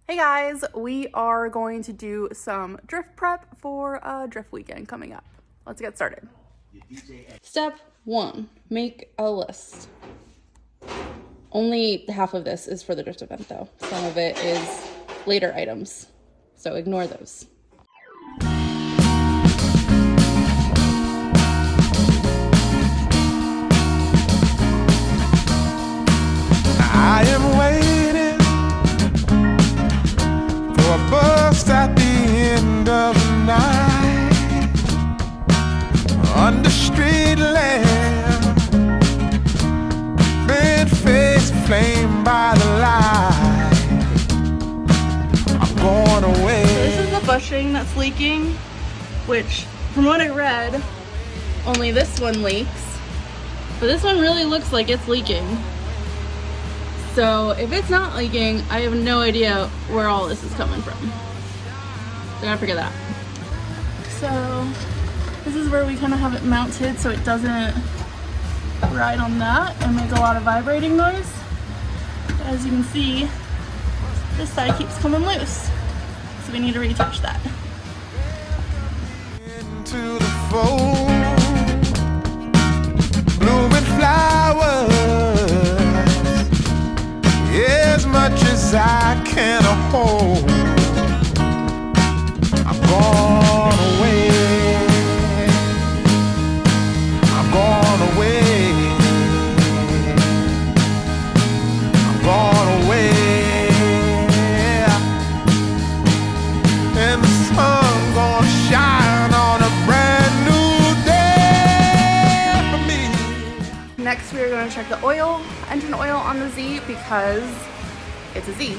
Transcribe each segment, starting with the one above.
Hey guys, we are going to do some drift prep for a drift weekend coming up. Let's get started. Step 1, make a list. Only half of this is for the drift event though. Some of it is later items, so ignore those. I am waiting for a bus at the end of the night, under street lamp, bed face flame by the light. I'm going away. This is the bushing that's leaking, which from what I read, only this one leaks, but this one really looks like it's leaking. So if it's not leaking, I have no idea where all this is coming from. So I gotta figure that out. So this is where we kind of have it mounted so it doesn't ride on that and make a lot of vibrating noise. As you can see, this side keeps coming loose. So we need to reattach that. Into the fold, blooming flowers, as much as I can hold. I'm gone away. I'm gone away. I'm gone away. And the sun gonna shine on a brand new day for me. Next, we are going to check the oil, engine oil on the Z because it's a Z.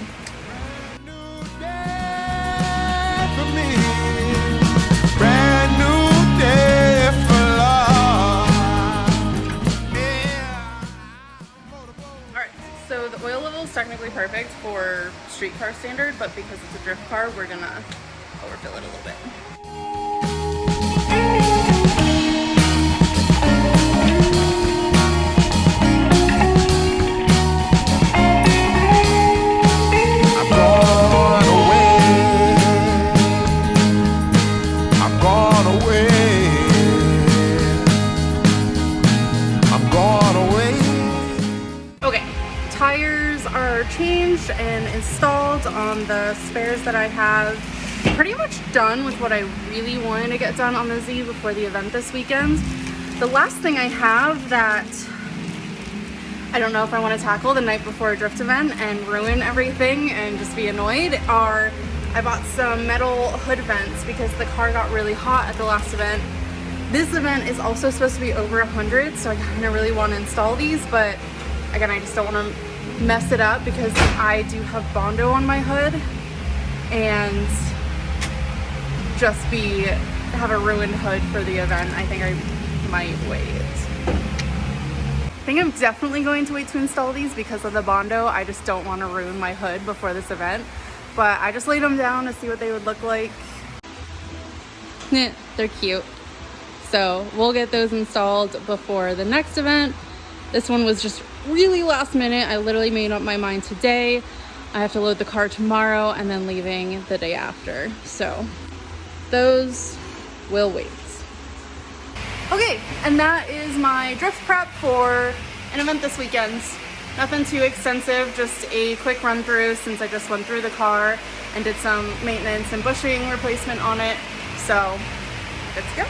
New day for me. Brand new day for love. Yeah. Alright, so the oil level is technically perfect for street car standard, but because it's a drift car, we're gonna overfill it a little bit. I'm gone away. I'm gone away. I'm gone away. Okay, tires are changed and installed on the spares that I have. Pretty much done with what I really wanted to get done on the Z before the event this weekend. The last thing I have that I don't know if I want to tackle the night before a drift event and ruin everything and just be annoyed are I bought some metal hood vents because the car got really hot at the last event. This event is also supposed to be over 100, so I kind of really want to install these, but again, I just don't want to mess it up because I do have Bondo on my hood and just have a ruined hood for the event. I think I might wait. I think I'm definitely going to wait to install these because of the Bondo. I just don't want to ruin my hood before this event. But I just laid them down to see what they would look like. They're cute. So we'll get those installed before the next event. This one was just really last minute. I literally made up my mind today. I have to load the car tomorrow and then leaving the day after. So those will wait. Okay, and that is my drift prep for an event this weekend. Nothing too extensive, just a quick run through since I just went through the car and did some maintenance and bushing replacement on it. So, let's go.